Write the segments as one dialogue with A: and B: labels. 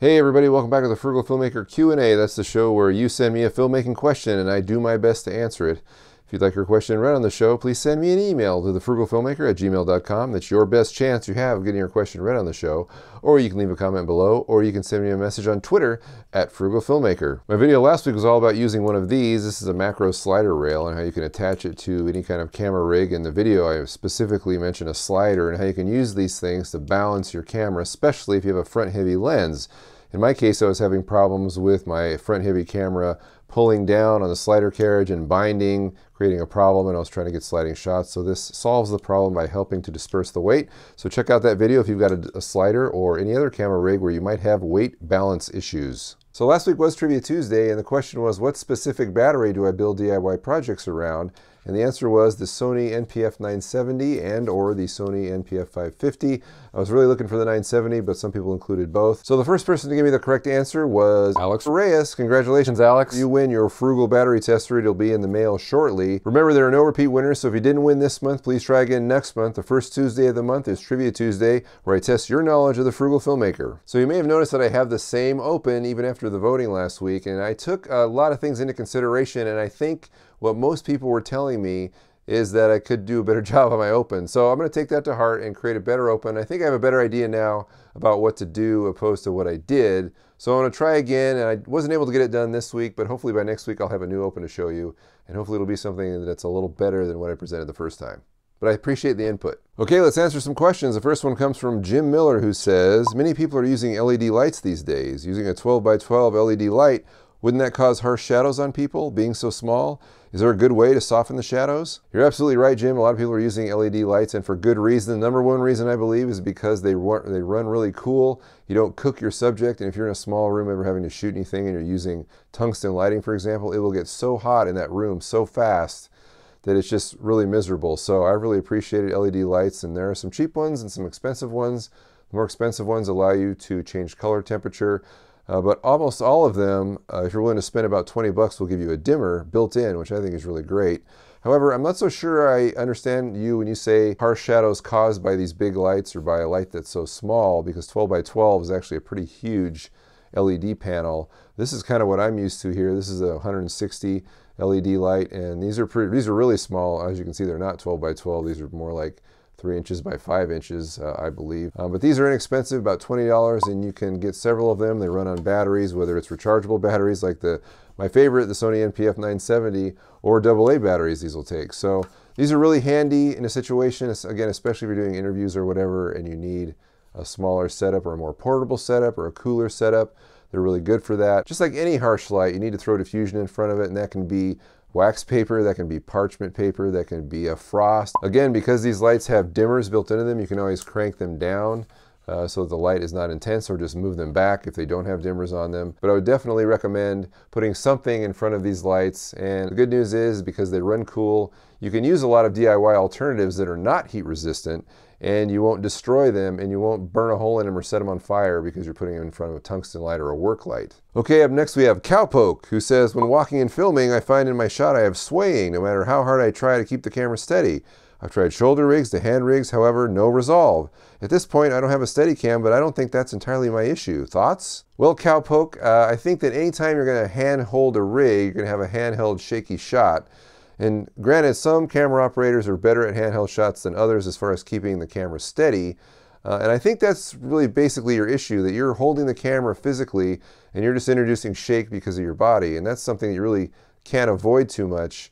A: Hey everybody, welcome back to the Frugal Filmmaker Q&A. That's the show where you send me a filmmaking question and I do my best to answer it. If you'd like your question read on the show, please send me an email to thefrugalfilmmaker@gmail.com. That's your best chance you have of getting your question read on the show. Or you can leave a comment below, or you can send me a message on Twitter @frugalfilmmaker. My video last week was all about using one of these. This is a macro slider rail and how you can attach it to any kind of camera rig. In the video, I specifically mentioned a slider and how you can use these things to balance your camera, especially if you have a front-heavy lens. In my case, I was having problems with my front-heavy camera pulling down on the slider carriage and binding, creating a problem, and I was trying to get sliding shots. So this solves the problem by helping to disperse the weight. So check out that video if you've got a slider or any other camera rig where you might have weight balance issues. So last week was Trivia Tuesday, and the question was, what specific battery do I build DIY projects around? And the answer was the Sony NPF 970 and or the Sony NPF 550. I was really looking for the 970, but some people included both. So the first person to give me the correct answer was Alex Reyes. Congratulations, Alex. You win your Frugal battery tester. It'll be in the mail shortly. Remember, there are no repeat winners, so if you didn't win this month, please try again next month. The first Tuesday of the month is Trivia Tuesday, where I test your knowledge of the Frugal Filmmaker. So you may have noticed that I have the same open even after the voting last week, and I took a lot of things into consideration, and I think what most people were telling me is that I could do a better job on my open. So I'm going to take that to heart and create a better open. I think I have a better idea now about what to do opposed to what I did. So I'm going to try again, and I wasn't able to get it done this week, but hopefully by next week I'll have a new open to show you, and hopefully it'll be something that's a little better than what I presented the first time. But I appreciate the input. Okay, let's answer some questions. The first one comes from Jim Miller, who says, many people are using LED lights these days. Using a 12 by 12 LED light, wouldn't that cause harsh shadows on people, being so small? Is there a good way to soften the shadows? You're absolutely right, Jim. A lot of people are using LED lights, and for good reason. The number one reason, I believe, is because they run really cool. You don't cook your subject, and if you're in a small room ever having to shoot anything and you're using tungsten lighting, for example, it will get so hot in that room so fast that it's just really miserable. So I really appreciated LED lights, and there are some cheap ones and some expensive ones. The more expensive ones allow you to change color temperature. But almost all of them, if you're willing to spend about 20 bucks, will give you a dimmer built in, which I think is really great. However, I'm not so sure I understand you when you say harsh shadows caused by these big lights or by a light that's so small, because 12 by 12 is actually a pretty huge LED panel. This is kind of what I'm used to here. This is a 160 LED light, and these are really small. As you can see, they're not 12 by 12. These are more like 3 inches by 5 inches, I believe. But these are inexpensive, about $20, and you can get several of them. They run on batteries, whether it's rechargeable batteries like my favorite, the Sony NPF 970, or AA batteries these will take. So these are really handy in a situation, again, especially if you're doing interviews or whatever, and you need a smaller setup or a more portable setup or a cooler setup. They're really good for that. Just like any harsh light, you need to throw diffusion in front of it, and that can be wax paper, that can be parchment paper, that can be a frost. Again, because these lights have dimmers built into them, you can always crank them down so that the light is not intense, or just move them back if they don't have dimmers on them. But I would definitely recommend putting something in front of these lights. And the good news is, because they run cool, you can use a lot of DIY alternatives that are not heat resistant, and you won't destroy them, and you won't burn a hole in them or set them on fire because you're putting them in front of a tungsten light or a work light. Okay, up next we have Cowpoke, who says, when walking and filming, I find in my shot I have swaying no matter how hard I try to keep the camera steady. I've tried shoulder rigs to hand rigs, however, no resolve. At this point, I don't have a Steadicam, but I don't think that's entirely my issue. Thoughts? Well, Cowpoke, I think that anytime you're going to hand hold a rig, you're going to have a handheld shaky shot. And granted, some camera operators are better at handheld shots than others as far as keeping the camera steady. And I think that's really basically your issue, that you're holding the camera physically and you're just introducing shake because of your body. And that's something that you really can't avoid too much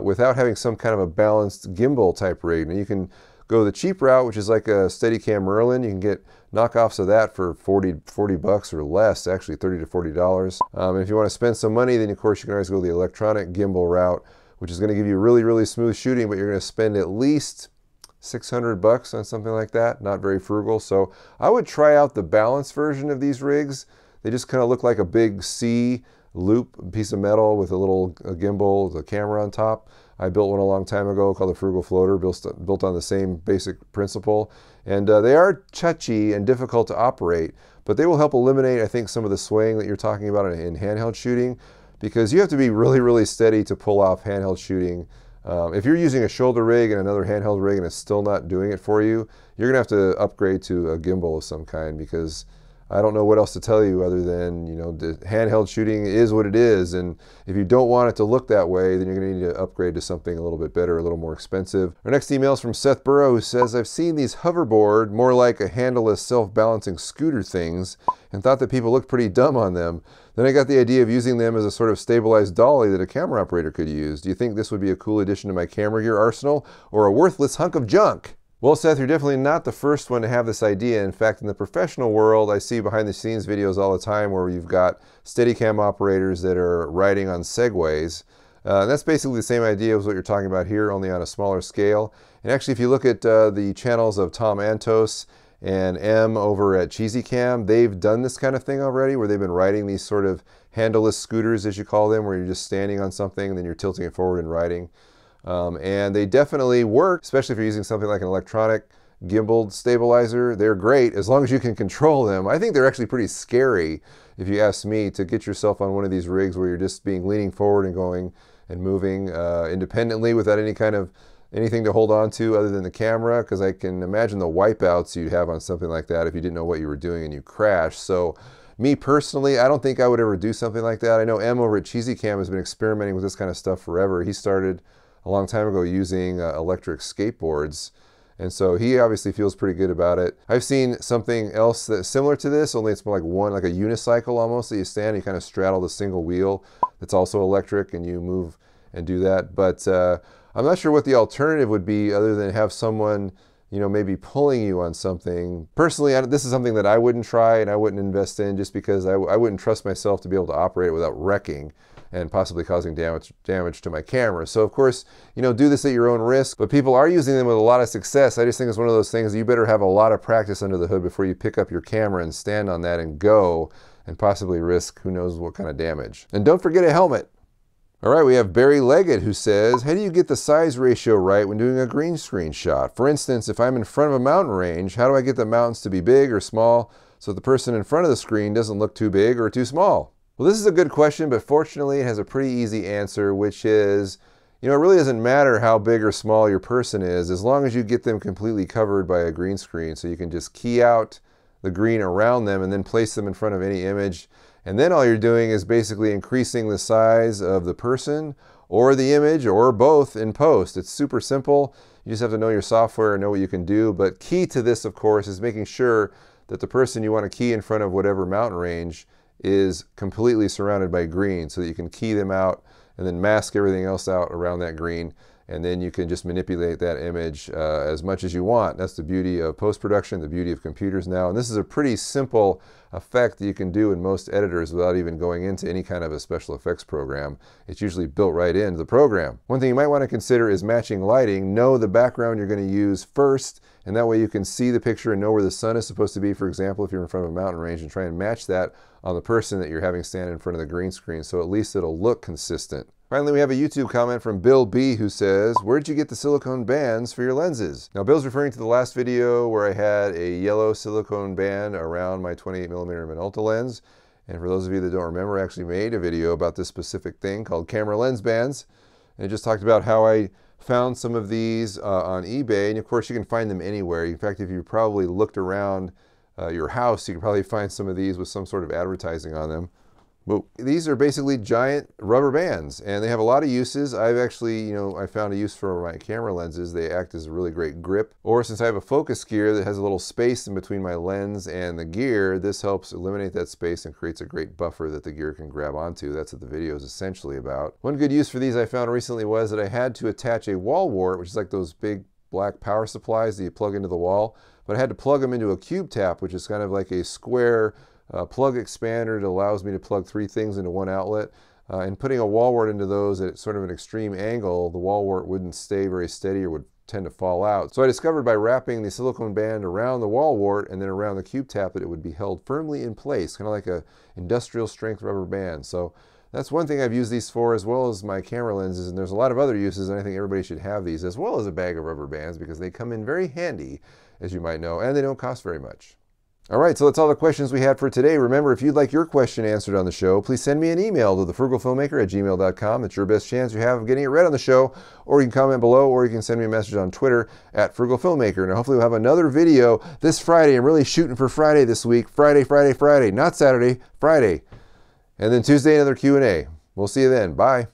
A: without having some kind of a balanced gimbal type rig. And you can go the cheap route, which is like a Steadicam Merlin. You can get knockoffs of that for 40 bucks or less, actually $30 to $40. And if you want to spend some money, then of course you can always go the electronic gimbal route, which is going to give you really, really smooth shooting, but you're going to spend at least 600 bucks on something like that. Not very frugal. So I would try out the balanced version of these rigs. They just kind of look like a big C loop piece of metal with a little gimbal, the camera on top. I built one a long time ago called the Frugal Floater, built on the same basic principle. And they are touchy and difficult to operate, but they will help eliminate, I think, some of the swaying that you're talking about in handheld shooting, because you have to be really, really steady to pull off handheld shooting. If you're using a shoulder rig and another handheld rig and it's still not doing it for you, you're going to have to upgrade to a gimbal of some kind, because I don't know what else to tell you other than, you know, the handheld shooting is what it is, and if you don't want it to look that way, then you're going to need to upgrade to something a little bit better, a little more expensive. Our next email is from Seth Burrow, who says, I've seen these hoverboard, more like a handleless self-balancing scooter things, and thought that people looked pretty dumb on them. Then I got the idea of using them as a sort of stabilized dolly that a camera operator could use. Do you think this would be a cool addition to my camera gear arsenal, or a worthless hunk of junk? Well, Seth, you're definitely not the first one to have this idea. In fact, in the professional world, I see behind the scenes videos all the time where you've got Steadicam operators that are riding on Segways. That's basically the same idea as what you're talking about here, only on a smaller scale. And actually, if you look at the channels of Tom Antos and M over at Cheesy Cam, they've done this kind of thing already, where they've been riding these sort of handleless scooters, as you call them, where you're just standing on something and then you're tilting it forward and riding. And they definitely work, especially if you're using something like an electronic gimbal stabilizer. They're great as long as you can control them. I think they're actually pretty scary, if you ask me, to get yourself on one of these rigs where you're just leaning forward and going and moving independently without any kind of anything to hold on to other than the camera, because I can imagine the wipeouts you'd have on something like that if you didn't know what you were doing and you crashed. So me personally, I don't think I would ever do something like that. I know M over at Cheesy Cam has been experimenting with this kind of stuff forever. He started a long time ago using electric skateboards, and so he obviously feels pretty good about it. I've seen something else that's similar to this, only it's more like a unicycle almost, that you stand, you kind of straddle the single wheel that's also electric, and you move and do that. But I'm not sure what the alternative would be other than have someone, you know, maybe pulling you on something. Personally, this is something that I wouldn't try and I wouldn't invest in, just because I wouldn't trust myself to be able to operate it without wrecking and possibly causing damage to my camera. So of course, you know, do this at your own risk, but people are using them with a lot of success. I just think it's one of those things that you better have a lot of practice under the hood before you pick up your camera and stand on that and go, and possibly risk who knows what kind of damage. And don't forget a helmet. All right, we have Barry Leggett, who says, how do you get the size ratio right when doing a green screen shot? For instance, if I'm in front of a mountain range, how do I get the mountains to be big or small so the person in front of the screen doesn't look too big or too small? Well, this is a good question, but fortunately it has a pretty easy answer, which is, you know, it really doesn't matter how big or small your person is, as long as you get them completely covered by a green screen. So you can just key out the green around them and then place them in front of any image. And then all you're doing is basically increasing the size of the person or the image or both in post. It's super simple. You just have to know your software and know what you can do. But key to this, of course, is making sure that the person you want to key in front of whatever mountain range is completely surrounded by green, so that you can key them out and then mask everything else out around that green, and then you can just manipulate that image as much as you want. That's the beauty of post-production, the beauty of computers now. And this is a pretty simple effect that you can do in most editors without even going into any kind of a special effects program. It's usually built right into the program. One thing you might want to consider is matching lighting. Know the background you're going to use first, and that way you can see the picture and know where the sun is supposed to be, for example, if you're in front of a mountain range, and try and match that on the person that you're having stand in front of the green screen, so at least it'll look consistent. Finally, we have a YouTube comment from Bill B, who says, where'd you get the silicone bands for your lenses? Now, Bill's referring to the last video where I had a yellow silicone band around my 28mm Minolta lens. And for those of you that don't remember, I actually made a video about this specific thing called camera lens bands. And it just talked about how I found some of these on eBay. And of course, you can find them anywhere. In fact, if you probably looked around your house, you can probably find some of these with some sort of advertising on them. These are basically giant rubber bands, and they have a lot of uses. I've actually, I found a use for my camera lenses. They act as a really great grip. Or since I have a focus gear that has a little space in between my lens and the gear, this helps eliminate that space and creates a great buffer that the gear can grab onto. That's what the video is essentially about. One good use for these I found recently was that I had to attach a wall wart, which is like those big black power supplies that you plug into the wall, but I had to plug them into a cube tap, which is kind of like a square plug expander that allows me to plug 3 things into one outlet. And putting a wall wart into those at sort of an extreme angle, the wall wart wouldn't stay very steady or would tend to fall out. So I discovered by wrapping the silicone band around the wall wart and then around the cube tap that it would be held firmly in place, kind of like a industrial strength rubber band. So that's one thing I've used these for, as well as my camera lenses, and there's a lot of other uses, and I think everybody should have these, as well as a bag of rubber bands, because they come in very handy, as you might know, and they don't cost very much. All right, so that's all the questions we had for today. Remember, if you'd like your question answered on the show, please send me an email to thefrugalfilmmaker@gmail.com. That's your best chance you have of getting it read on the show. Or you can comment below, or you can send me a message on Twitter @FrugalFilmmaker. And hopefully we'll have another video this Friday. I'm really shooting for Friday this week. Friday. Not Saturday, Friday. And then Tuesday, another Q&A. We'll see you then. Bye.